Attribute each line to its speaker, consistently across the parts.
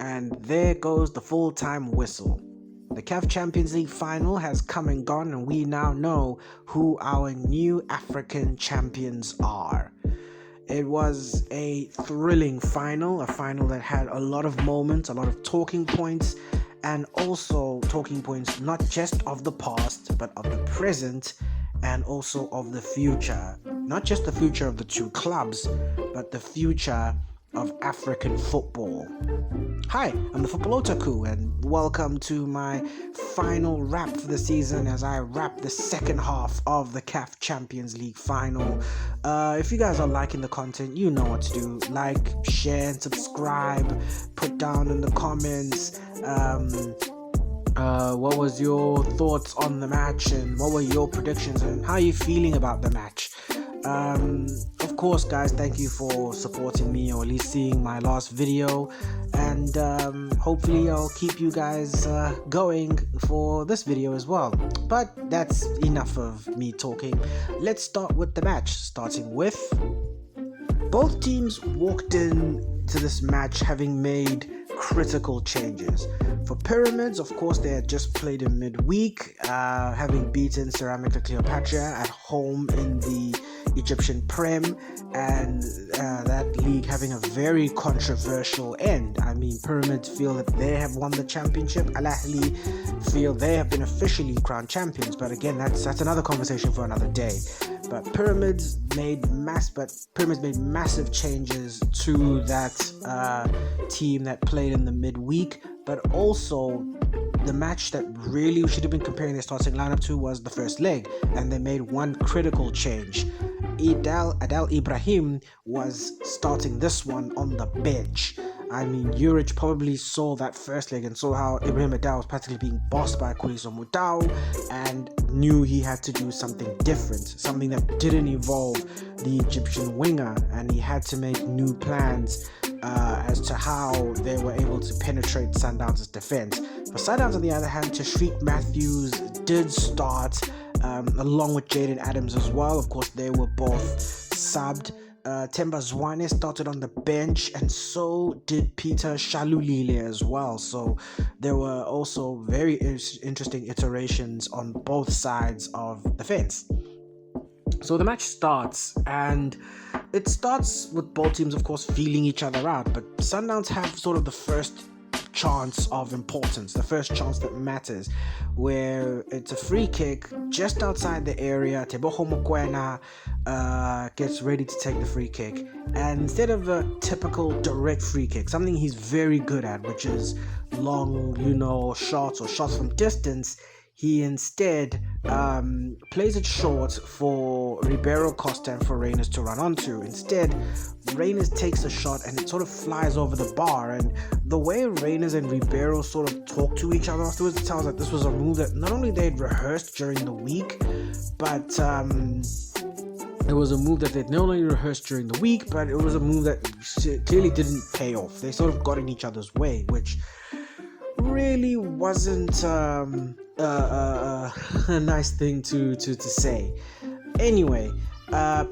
Speaker 1: And there goes the full-time whistle. The CAF Champions League final has come and gone, and we now know who our new African champions are. It was a thrilling final, a final that had a lot of moments, a lot of talking points, and also talking points not just of the past, but of the present and also of the future. Not just the future of the two clubs, but the future of African football. Hi, I'm the Football Otaku, and welcome to my final wrap for the season as I wrap the second half of the CAF Champions League final. If you guys are liking the content, you know what to do. Like, share, and subscribe. Put down in the comments what was your thoughts on the match, and what were your predictions, and how are you feeling about the match. Of course, guys, thank you for supporting me, or at least seeing my last video, and hopefully I'll keep you guys going for this video as well. But that's enough of me talking. Let's start with the match, starting with both teams walked in to this match having made critical changes. For Pyramids, of course, they had just played in midweek, having beaten Ceramic de Cleopatra at home in the Egyptian Prem, and that league having a very controversial end. I mean, Pyramids feel that they have won the championship. Al Ahly feel they have been officially crowned champions, but again, that's another conversation for another day. But Pyramids made massive changes to that team that played in the midweek, but also the match that really should have been comparing their starting lineup to was the first leg, and they made one critical change. Adel Ibrahim was starting this one on the bench. I mean, Juric probably saw that first leg and saw how Ibrahim Adel was practically being bossed by Kuliso Mudau, and knew he had to do something different, something that didn't involve the Egyptian winger, and he had to make new plans as to how they were able to penetrate Sundowns' defense. For Sundowns, on the other hand, Tashreeq Matthews did start along with Jaden Adams as well. Of course, they were both subbed. Temba Zwane started on the bench, and so did Peter Shalulile as well. So there were also very interesting iterations on both sides of the fence. So the match starts, and it starts with both teams, of course, feeling each other out. But Sundowns have sort of the first chance of importance, the first chance that matters, where it's a free kick just outside the area. Teboho Mokoena gets ready to take the free kick, and instead of a typical direct free kick, something he's very good at, which is long, shots or shots from distance, he instead plays it short for Ribeiro Costa and for Reyners to run onto. Instead, Reyners takes a shot and it sort of flies over the bar, and the way Reyners and Ribeiro sort of talk to each other afterwards, it sounds like this was a move that not only they'd rehearsed during the week, but it was a move that they'd not only rehearsed during the week, but it was a move that clearly didn't pay off. They sort of got in each other's way, which really wasn't a nice thing to say. Anyway,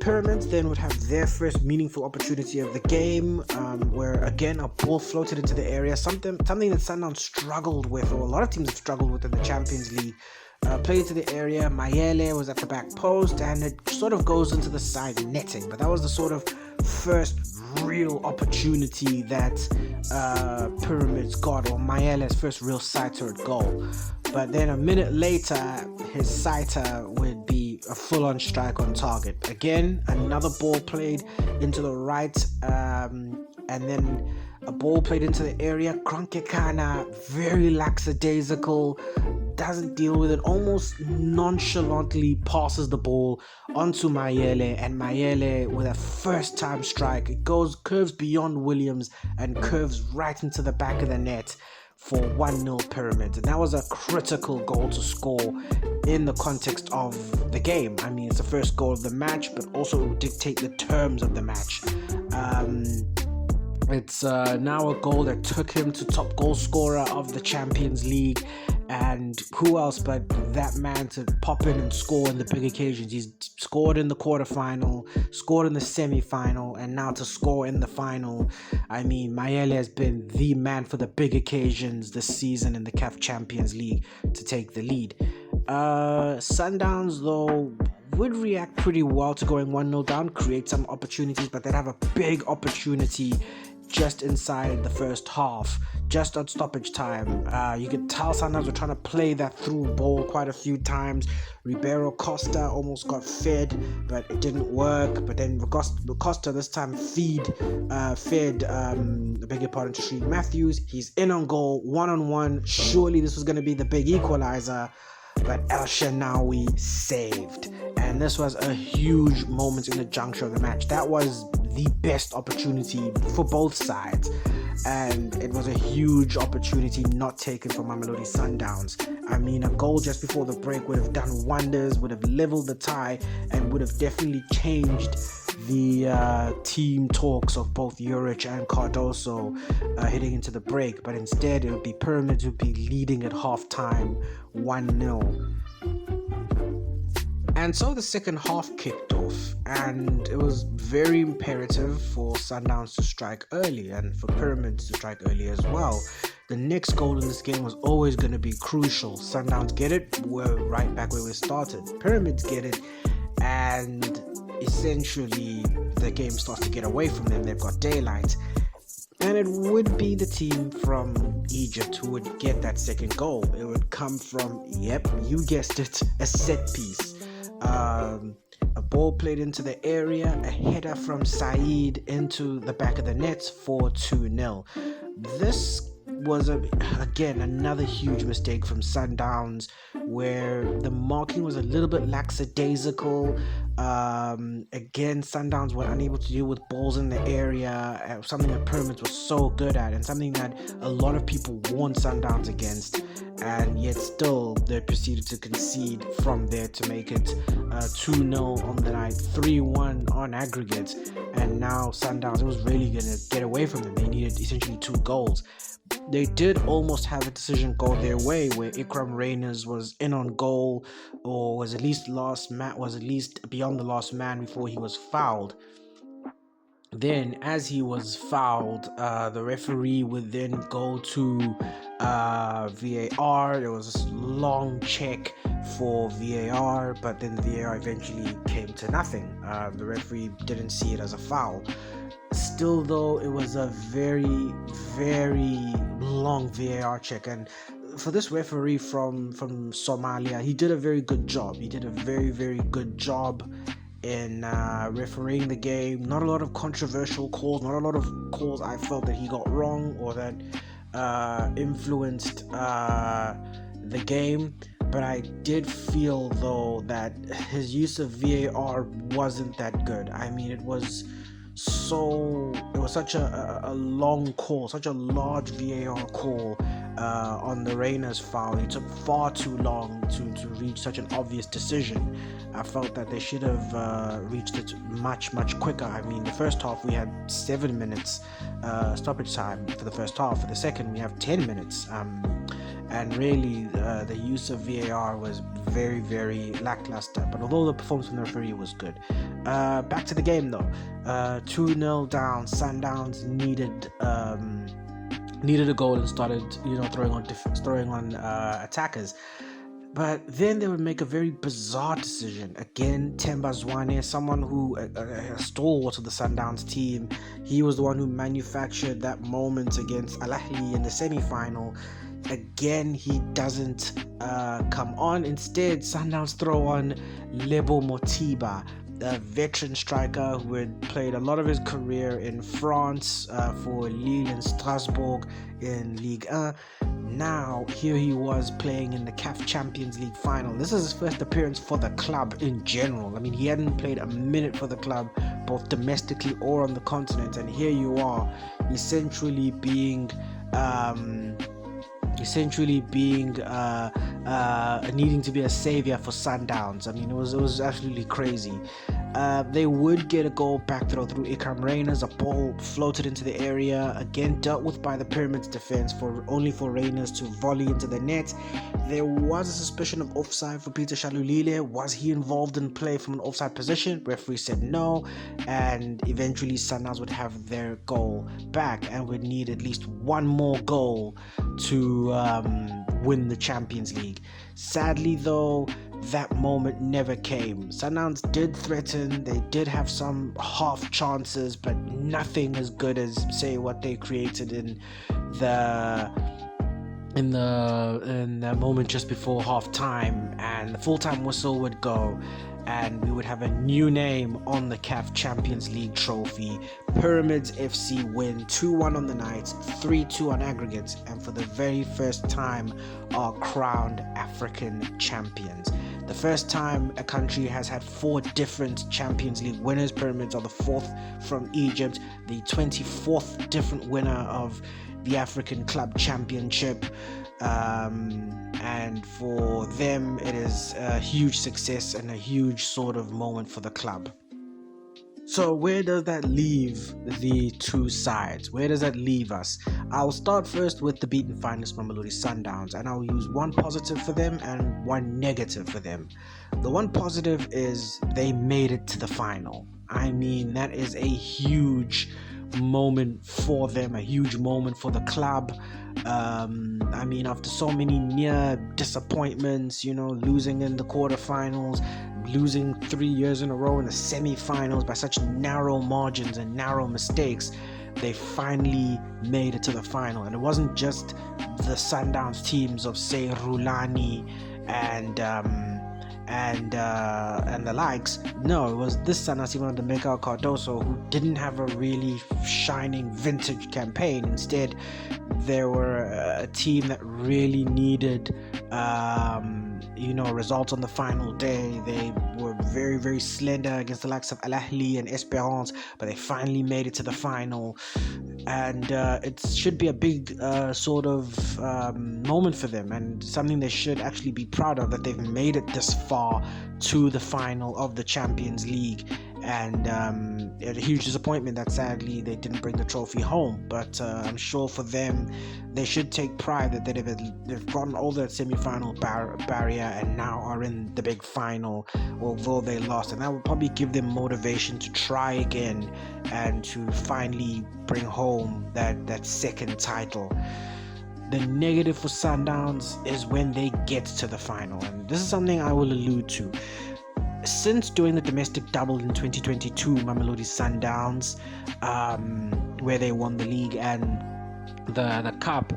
Speaker 1: Pyramids then would have their first meaningful opportunity of the game, where again a ball floated into the area, something that Sundowns struggled with, or a lot of teams have struggled with in the Champions League. Played into the area, Mayele was at the back post, and it sort of goes into the side netting. But that was the sort of first real opportunity that Pyramids got, or Mayele's first real sighter at goal. But then a minute later, his sighter would be a full-on strike on target. Again, another ball played into the right, and then a ball played into the area. Kronkekana, very lackadaisical, doesn't deal with it, almost nonchalantly passes the ball onto Mayele, and Mayele, with a first-time strike, it curves beyond Williams and curves right into the back of the net for 1-0 Pyramids. And that was a critical goal to score in the context of the game. I mean, it's the first goal of the match, but also it will dictate the terms of the match. It's now a goal that took him to top goal scorer of the Champions League. And who else but that man to pop in and score in the big occasions? He's scored in the quarterfinal, scored in the semi-final, and now to score in the final. I mean, Mayele has been the man for the big occasions this season in the CAF Champions League to take the lead. Sundowns, though, would react pretty well to going 1-0 down, create some opportunities, but they'd have a big opportunity just inside the first half, just at stoppage time. You could tell Sundowns were trying to play that through ball quite a few times. Ribeiro Costa almost got fed, but it didn't work. But then Costa this time fed, I beg your pardon, to Shree Matthews. He's in on goal, 1-on-1. Surely this was going to be the big equalizer, but El Shenawi saved. And this was a huge moment in the juncture of the match. That was the best opportunity for both sides, and it was a huge opportunity not taken from Mamelodi Sundowns. I mean, a goal just before the break would have done wonders, would have leveled the tie, and would have definitely changed the team talks of both Juric and Cardoso heading into the break. But instead, it would be Pyramids who would be leading at halftime 1-0. And so the second half kicked off, and it was very imperative for Sundowns to strike early and for Pyramids to strike early as well. The next goal in this game was always going to be crucial. Sundowns get it, we're right back where we started. Pyramids get it, and essentially the game starts to get away from them. They've got daylight. And it would be the team from Egypt who would get that second goal. It would come from, yep, you guessed it, a set piece. A ball played into the area, a header from Saeed into the back of the net for 2-0. This was again another huge mistake from Sundowns, where the marking was a little bit lackadaisical. Again, Sundowns were unable to deal with balls in the area, something that Pyramids was so good at, and something that a lot of people warned Sundowns against, and yet still they proceeded to concede from there to make it 2-0 on the night, 3-1 on aggregate. And now Sundowns, it was really going to get away from them. They needed essentially 2 goals. They did almost have a decision go their way, where Ikram Reyners was in on goal, or was at least beyond the last man before he was fouled. Then, as he was fouled, the referee would then go to VAR. There was this long check for VAR, but then the VAR eventually came to nothing. The referee didn't see it as a foul. Still, though, it was a very, very long VAR check, and for this referee from Somalia, he did a very good job. He did a very, very good job in refereeing the game. Not a lot of controversial calls, not a lot of calls I felt that he got wrong or that influenced the game. But I did feel, though, that his use of VAR wasn't that good. I mean, it was such a long call, such a large VAR call on the Reyners foul. It took far too long to reach such an obvious decision. I felt that they should have reached it much quicker. I mean, the first half we had 7 minutes stoppage time for the first half. For the second, we have 10 minutes. And really, the use of VAR was very, very lackluster. But although the performance from the referee was good, back to the game though. 2-0 down. Sundowns needed a goal and started, throwing on attackers. But then they would make a very bizarre decision. Again, Themba Zwane, someone who, a stalwart of the Sundowns team, he was the one who manufactured that moment against Al Ahly in the semi-final. Again, he doesn't come on. Instead, Sundowns throw on Lebo Motiba, a veteran striker who had played a lot of his career in France for Lille and Strasbourg in Ligue 1. Now, here he was playing in the CAF Champions League final. This is his first appearance for the club in general. I mean, he hadn't played a minute for the club, both domestically or on the continent. And here you are, essentially being needing to be a savior for Sundowns. I mean, it was absolutely crazy. They would get a goal back through Ikram Reyners. A ball floated into the area, again dealt with by the Pyramids defense, only for Reyners to volley into the net. There was a suspicion of offside for Peter Shalulile. Was he involved in play from an offside position? Referee said no, and eventually Sundowns would have their goal back and would need at least one more goal to win the Champions League. Sadly though, that moment never came. Sundowns did threaten, they did have some half chances, but nothing as good as, say, what they created in the moment just before half time, and the full-time whistle would go and we would have a new name on the CAF Champions League trophy. Pyramids FC win 2-1 on the night, 3-2 on aggregate, and for the very first time are crowned African champions. The first time a country has had 4 different Champions League winners. Pyramids are the 4th from Egypt, the 24th different winner of the African Club Championship, and for them it is a huge success and a huge sort of moment for the club. So where does that leave the two sides? Where does that leave us? I'll start first with the beaten finalists Mamelodi Sundowns, and I'll use one positive for them and one negative for them. The one positive is they made it to the final. I mean, that is a huge moment for them, a huge moment for the club. I mean, after so many near disappointments, losing in the quarterfinals, losing 3 years in a row in the semi-finals by such narrow margins and narrow mistakes, they finally made it to the final. And it wasn't just the Sundowns teams of, say, Rulani and the likes. No, it was this Sundowns team under Miguel Cardoso, who didn't have a really shining vintage campaign. Instead, they were a team that really needed results on the final day. They were very, very slender against the likes of Al Ahly and Esperance, but they finally made it to the final. And it should be a big sort of moment for them, and something they should actually be proud of, that they've made it this far to the final of the Champions League. And a huge disappointment that sadly they didn't bring the trophy home, but I'm sure for them they should take pride that they've gotten over that semi-final barrier and now are in the big final, although they lost, and that will probably give them motivation to try again and to finally bring home that second title. The negative for Sundowns is when they get to the final, and this is something I will allude to. Since doing the domestic double in 2022, Mamelodi Sundowns, where they won the league and the cup,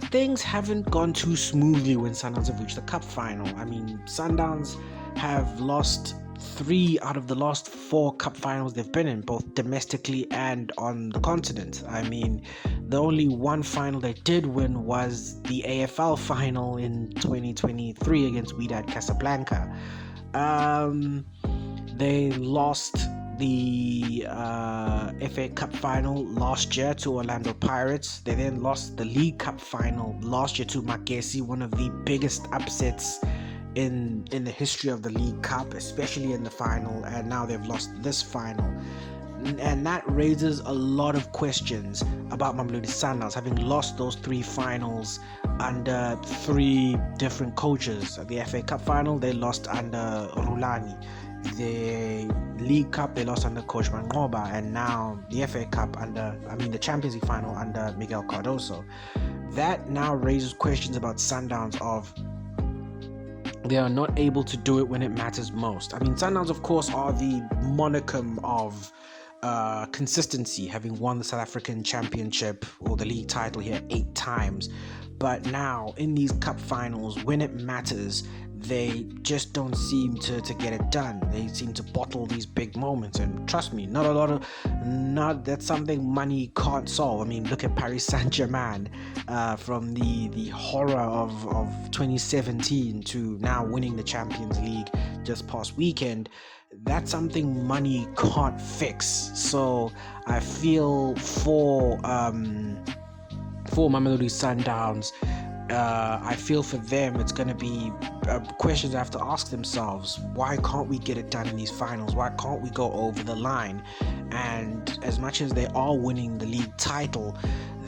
Speaker 1: things haven't gone too smoothly when Sundowns have reached the cup final. I mean, Sundowns have lost 3 out of the last 4 cup finals they've been in, both domestically and on the continent. I mean, the only one final they did win was the AFL final in 2023 against Wydad Casablanca. They lost the FA Cup final last year to Orlando Pirates. They then lost the League Cup final last year to Magesi, one of the biggest upsets in the history of the League Cup, especially in the final, and now they've lost this final. And that raises a lot of questions about Mamelodi Sundowns, having lost those 3 finals under 3 different coaches. The FA Cup final they lost under Rulani, the League Cup they lost under Coach Mangoba, and now the FA Cup the Champions League final under Miguel Cardoso. That now raises questions about Sundowns of they are not able to do it when it matters most. I mean, Sundowns of course are the monicum of consistency, having won the South African Championship or the league title here 8 times. But now in these cup finals, when it matters, they just don't seem to get it done. They seem to bottle these big moments, and trust me, that's something money can't solve. I mean, look at Paris Saint-Germain, from the horror of 2017 to now winning the Champions League just past weekend. That's something money can't fix. So I feel for Mamelodi Sundowns, I feel for them it's going to be questions they have to ask themselves. Why can't we get it done in these finals? Why can't we go over the line? And as much as they are winning the league title,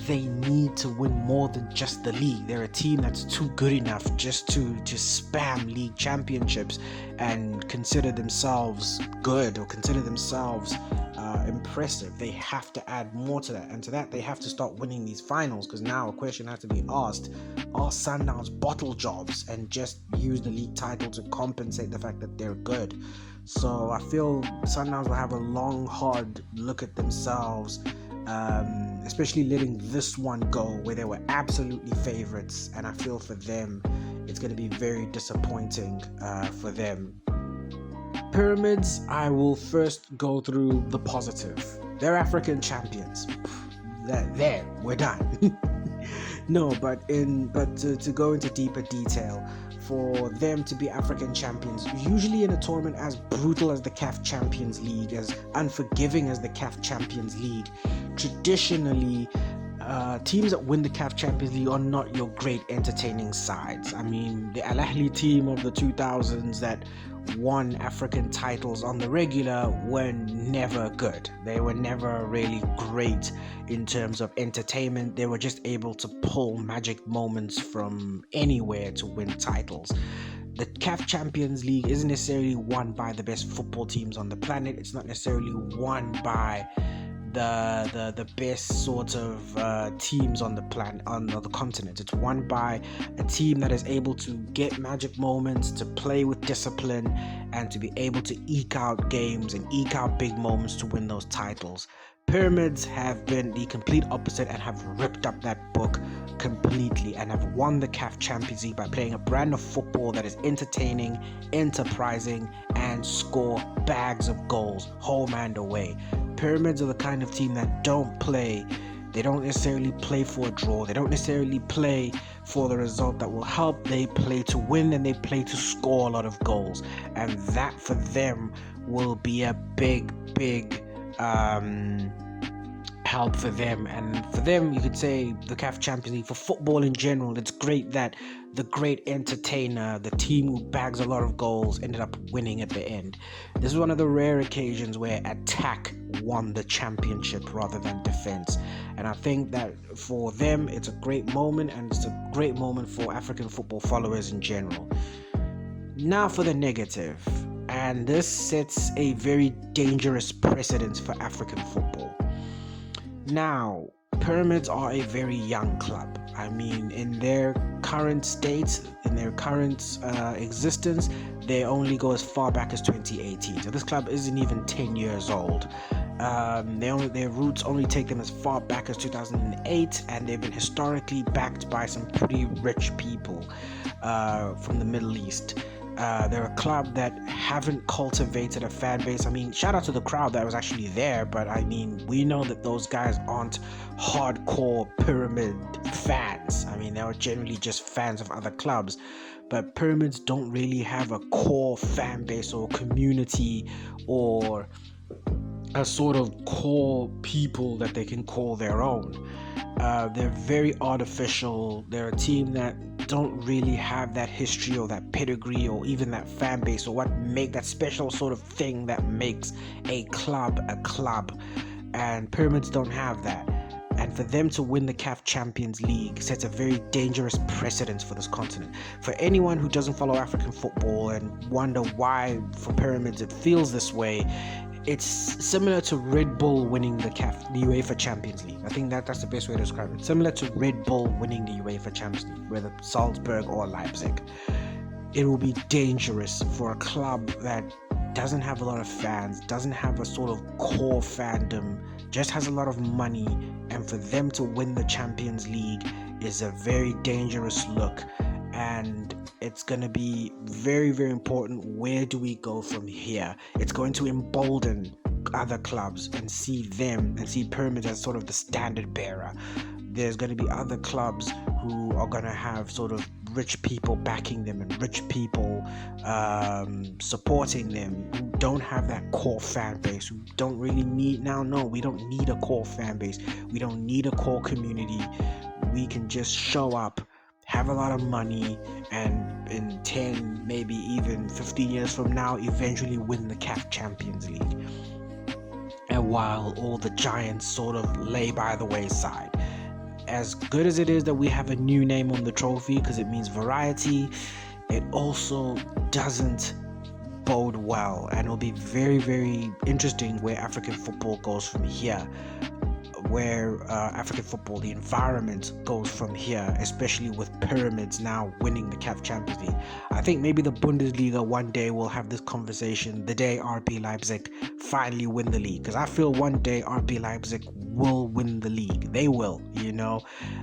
Speaker 1: they need to win more than just the league. They're a team that's too good enough just to spam league championships and consider themselves good or consider themselves impressive. They have to add more to that, and to that they have to start winning these finals, because now a question has to be asked: are Sundowns bottle jobs and just use the league title to compensate the fact that they're good? So I feel Sundowns will have a long, hard look at themselves, especially letting this one go where they were absolutely favorites, and I feel for them it's going to be very disappointing for them. Pyramids, I will first go through the positive. They're African champions. There, we're done. No, but to go into deeper detail, for them to be African champions, usually in a tournament as brutal as the CAF Champions League, as unforgiving as the CAF Champions League, traditionally teams that win the CAF Champions League are not your great entertaining sides. I mean, the Al Ahly team of the 2000s that won African titles on the regular were never good. They were never really great in terms of entertainment. They were just able to pull magic moments from anywhere to win titles. The CAF Champions League isn't necessarily won by the best football teams on the planet. It's not necessarily won by the best sort of teams on the planet, on the continent. It's won by a team that is able to get magic moments, to play with discipline, and to be able to eke out games and eke out big moments to win those titles. Pyramids have been the complete opposite and have ripped up that book completely and have won the CAF Champions League by playing a brand of football that is entertaining, enterprising, and score bags of goals home and away. Pyramids are the kind of team that they don't necessarily play for a draw, they don't necessarily play for the result that will help. They play to win, and they play to score a lot of goals, and that for them will be a big help for them. And for them, you could say the CAF Champions League, for football in general, it's great that the great entertainer, the team who bags a lot of goals, ended up winning at the end. This is one of the rare occasions where attack won the championship rather than defense, and I think that for them it's a great moment, and it's a great moment for African football followers in general. Now for the negative, and this sets a very dangerous precedent for African football. Now, Pyramids are a very young club. I mean, in their current state, in their current existence, they only go as far back as 2018. So this club isn't even 10 years old. Their roots only take them as far back as 2008, and they've been historically backed by some pretty rich people from the Middle East. They're a club that haven't cultivated a fan base. I mean, shout out to the crowd that was actually there, but I mean, we know that those guys aren't hardcore Pyramid fans. I mean, they are generally just fans of other clubs, but Pyramids don't really have a core fan base or community or a sort of core people that they can call their own. They're very artificial. They're a team that don't really have that history or that pedigree or even that fan base, or what make that special sort of thing that makes a club a club, and Pyramids don't have that. And for them to win the CAF Champions League sets a very dangerous precedent for this continent. For anyone who doesn't follow African football and wonder why for Pyramids it feels this way, it's similar to Red Bull winning the UEFA Champions League. I think that's the best way to describe it. Similar to Red Bull winning the UEFA Champions League, whether Salzburg or Leipzig. It will be dangerous for a club that doesn't have a lot of fans, doesn't have a sort of core fandom, just has a lot of money, and for them to win the Champions League is a very dangerous look. And it's going to be very, very important. Where do we go from here? It's going to embolden other clubs and see them and see Pyramids as sort of the standard bearer. There's going to be other clubs who are going to have sort of rich people backing them and rich people supporting them, who don't have that core fan base, who don't really need. Now, no, we don't need a core fan base. We don't need a core community. We can just show up, have a lot of money, and in 10, maybe even 15 years from now, eventually win the CAF Champions League. And while all the giants sort of lay by the wayside, as good as it is that we have a new name on the trophy because it means variety, it also doesn't bode well, and it'll be very, very interesting where African football goes from here, where African football, the environment goes from here, especially with Pyramids now winning the CAF Champions League. I think maybe the Bundesliga one day will have this conversation the day RB Leipzig finally win the league, because I feel one day RB Leipzig will win the league. They will,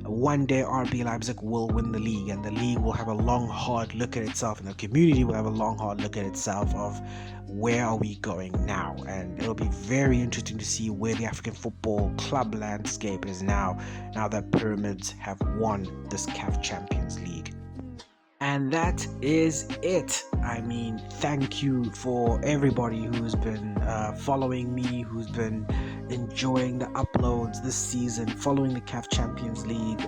Speaker 1: one day RB Leipzig will win the league, and the league will have a long, hard look at itself, and the community will have a long, hard look at itself of where are we going now. And it'll be very interesting to see where the African football club landscape is now that Pyramids have won this CAF Champions League. And that is it. I mean, thank you for everybody who's been following me, who's been enjoying the uploads this season, following the CAF Champions League,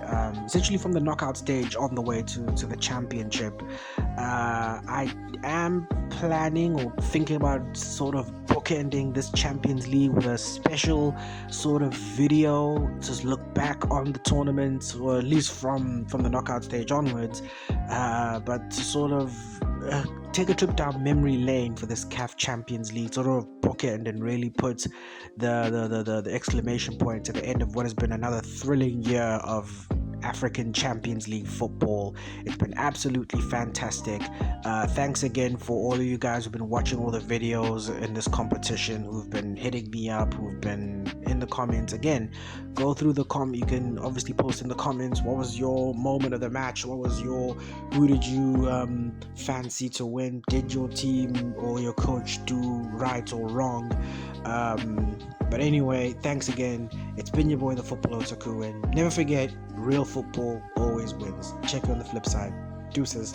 Speaker 1: essentially from the knockout stage on the way to the championship. I am planning or thinking about sort of bookending this Champions League with a special sort of video to look back on the tournament, or at least from the knockout stage onwards, but to sort of take a trip down memory lane for this CAF Champions League, sort of bookend and really put the exclamation point at the end of what has been another thrilling year of African Champions League football. It's been absolutely fantastic. Thanks again for all of you guys who've been watching all the videos in this competition, who've been hitting me up, who've been in the comments. Again, go through the you can obviously post in the comments what was your moment of the match, who did you fancy to win, did your team or your coach do right or wrong. But anyway, thanks again. It's been your boy, the Football Otaku, and never forget, real football always wins. Check you on the flip side. Deuces.